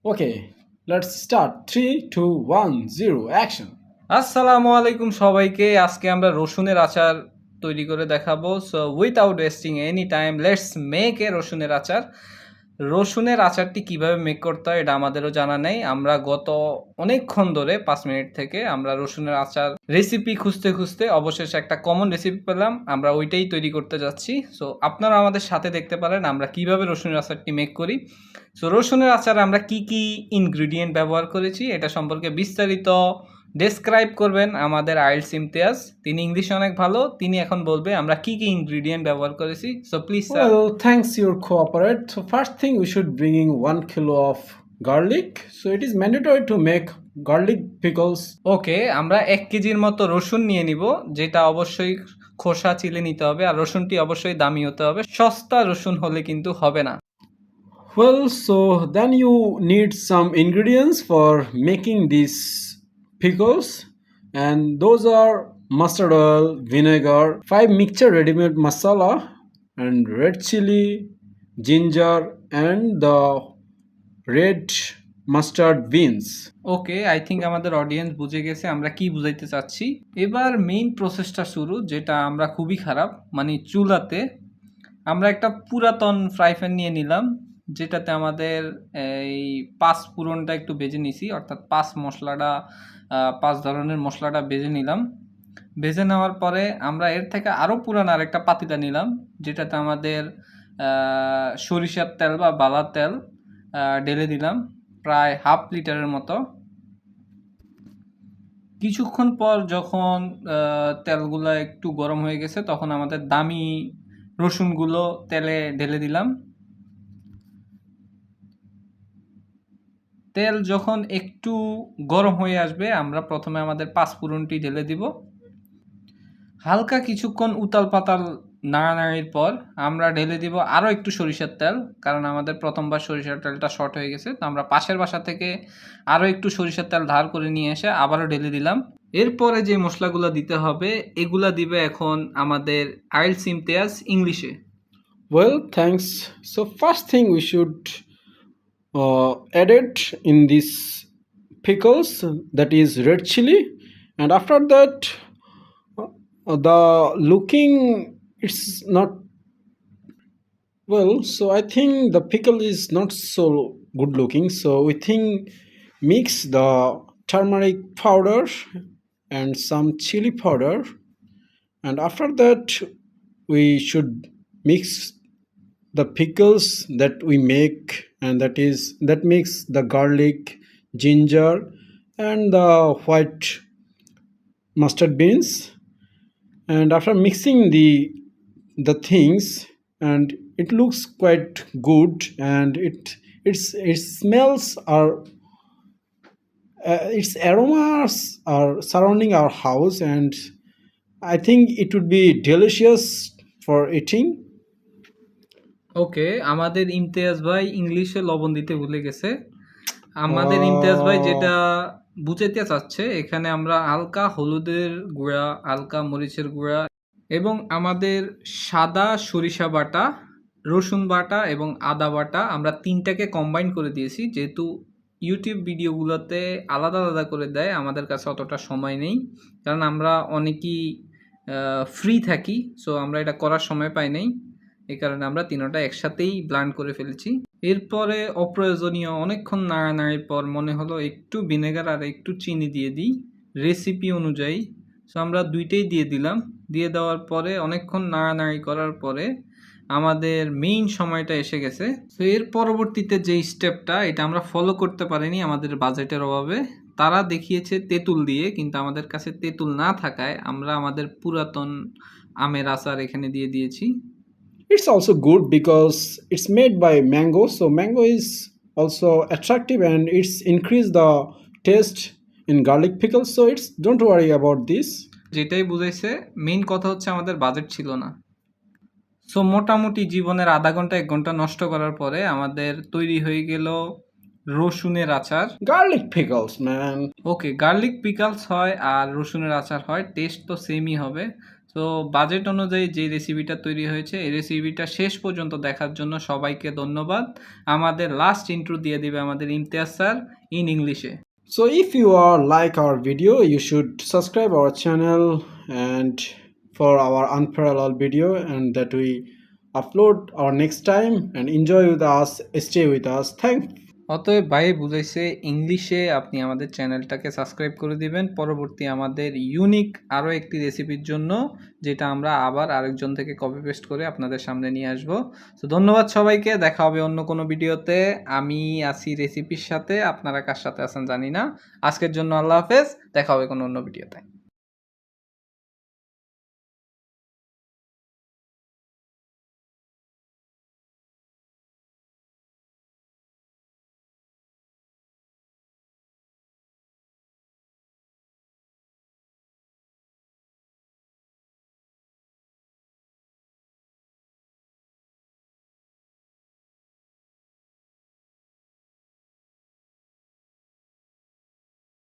Okay, let's start. 3, 2, 1, 0, action. আসসালামু আলাইকুম সবাইকে। আজকে আমরা রসুনের আচার তৈরি করে দেখাবো। So without wasting any time let's make a রসুনের আচার। রসুনের আচারটি কিভাবে মেক করতে হয় এটা আমাদেরও জানা নেই। আমরা গত অনেকক্ষণ ধরে 5 মিনিট থেকে আমরা রসুনের আচার রেসিপি খুঁজতে খুঁজতে অবশেষে একটা কমন রেসিপি পেলাম। আমরা ওইটাই তৈরি করতে যাচ্ছি। সো আপনারা আমাদের সাথে দেখতে পারেন আমরা কিভাবে রসুনের আচারটি মেক করি। সো রসুনের আচারে আমরা কি কি ইনগ্রিডিয়েন্ট ব্যবহার করেছি এটা সম্পর্কে বিস্তারিত ডেসক্রাইব করবেন আমাদের আইএলটিএস ইমতিয়াজ। তিনি ইংলিশে অনেক ভালো। তিনি এখন বলবে আমরা কি কি ইনগ্রিডিয়েন্ট ব্যবহার করেছি। So please sir. Well, thanks your cooperate. So first thing we should bring in 1 kilo of garlic. So it is mandatory to make garlic pickles. ওকে, আমরা 1 কেজির মতো রসুন নিয়ে নিব, যেটা অবশ্যই খোসা চিলে নিতে হবে, আর রসুনটি অবশ্যই দামি হতে হবে। সস্তা রসুন হলে কিন্তু হবে না। Well, so then you need some ingredients for making these pickles, and those are mustard oil, vinegar, 5 mixture ready-made masala, and red chili, ginger, and the red mustard beans. Okay, I think আমাদের audience বুঝে গেছে আমরা কি বুঝাইতে চাচ্ছি। এবার main প্রসেসটা শুরু, যেটা আমরা খুবই খারাপ, মানে চুলাতে আমরা একটা পুরাতন ফ্রাই প্যান নিয়ে নিলাম, যেটাতে আমাদের এই 5 ফোড়নটা একটু ভেজে নিছি, অর্থাৎ 5 মশলাটা 5 ধরনের মশলাটা ভেজে নিলাম। ভেজে নেওয়ার পরে আমরা এর থেকে আরও পুরান আরেকটা পাতিলা নিলাম, যেটাতে আমাদের সরিষার তেল বা বালার তেল ঢেলে দিলাম, প্রায় 1/2 লিটারের মতো। কিছুক্ষণ পর যখন তেলগুলো একটু গরম হয়ে গেছে, তখন আমাদের দামি রসুনগুলো তেলে ঢেলে দিলাম। তেল যখন একটু গরম হয়ে আসবে, আমরা প্রথমে আমাদের 5 ফোড়নটি ঢেলে দিব। হালকা কিছুক্ষণ উতাল পাতাল নাড়ানাড়ির পর আমরা ঢেলে দিব আরও একটু সরিষার তেল, কারণ আমাদের প্রথমবার সরিষার তেলটা শর্ট হয়ে গেছে। তো আমরা পাশের বাসা থেকে আরও একটু সরিষার তেল ধার করে নিয়ে এসে আবারও ঢেলে দিলাম। এরপরে যে মশলাগুলো দিতে হবে এগুলা দিবে এখন আমাদের আইএলটিএস ইমতিয়াজ ইংলিশে। Well, thanks. So first thing we should add it in these pickles, that is red chili, and after that the looking it's not well. So I think the pickle is not so good looking. So we think mix the turmeric powder and some chili powder, and after that we should mix the pickles that we make, and that makes the garlic, ginger, and the white mustard beans. And after mixing the things, and it looks quite good, and it smells are its aromas are surrounding our house, and I think it would be delicious for eating. ওকে, আমাদের ইমতিয়াজ ভাই ইংলিশে লবণ দিতে ভুলে গেছে। আমাদের ইমতিয়াজ ভাই যেটা বুঝাইতে চাচ্ছে, এখানে আমরা হালকা হলুদের গুঁড়া, হালকা মরিচের গুঁড়া এবং আমাদের সাদা সরিষা বাটা, রসুন বাটা এবং আদা বাটা, আমরা তিনটাকে কম্বাইন করে দিয়েছি। যেহেতু ইউটিউব ভিডিওগুলোতে আলাদা আলাদা করে দেয়, আমাদের কাছে অতটা সময় নেই, কারণ আমরা অনেকেই ফ্রি থাকি। সো আমরা এটা করার সময় পাই নাই, এই কারণে আমরা তিনোটা একসাথেই ব্লান্ড করে ফেলেছি। এরপরে অপ্রয়োজনীয় অনেকক্ষণ নাড়ানাড়ির পর মনে হলো একটু ভিনেগার আর একটু চিনি দিয়ে দিই রেসিপি অনুযায়ী। সো আমরা দুইটাই দিয়ে দিলাম। দিয়ে দেওয়ার পরে অনেকক্ষণ নাড়ানাড়ি করার পরে আমাদের মেইন সময়টা এসে গেছে। তো এর পরবর্তীতে যে স্টেপটা, এটা আমরা ফলো করতে পারিনি আমাদের বাজেটের অভাবে। তারা দেখিয়েছে তেঁতুল দিয়ে, কিন্তু আমাদের কাছে তেঁতুল না থাকায় আমরা আমাদের পুরাতন আমের আচার এখানে দিয়ে দিয়েছি। It's also good because it's made by mango, so mango is also attractive and it's increase the taste in garlic pickles. So it's don't worry about this. যেটাই বুঝাইছে, মেইন কথা হচ্ছে আমাদের বাজেট ছিল না। সো মোটামুটি জীবনের আধা ঘন্টা 1 ঘন্টা নষ্ট করার পরে আমাদের তৈরি হয়ে গেল রসুনের আচার। Garlic pickles, man. ওকে, গার্লিক পিকলস হয় আর রসুনের আচার হয়, টেস্ট তো সেমই হবে। সো সো বাজেট অনুযায়ী যে রেসিপিটা তৈরি হয়েছে এই রেসিপিটা শেষ পর্যন্ত দেখার জন্য সবাইকে ধন্যবাদ। আমাদের লাস্ট ইন্ট্রো দিয়ে দিবে আমাদের ইমতিয়াজ স্যার ইন ইংলিশে। So if you are like our video, you should subscribe our channel and for our unparalleled video and that we upload our next time, and enjoy with us, stay with us. Thanks. অতএব ভাই বুঝাইছে ইংলিশে আপনি আমাদের চ্যানেলটাকে subscribe করে দিবেন পরবর্তী আমাদের ইউনিক আরও একটি রেসিপির জন্য, যেটা আমরা আবার আরেকজন থেকে কপি পেস্ট করে আপনাদের সামনে নিয়ে আসব। তো ধন্যবাদ সবাইকে, দেখা হবে অন্য কোনো ভিডিওতে। আমি আছি রেসিপির সাথে, আপনারা কার সাথে আছেন জানি না। আজকের জন্য আল্লাহ হাফেজ, দেখা হবে কোনো অন্য ভিডিওতে।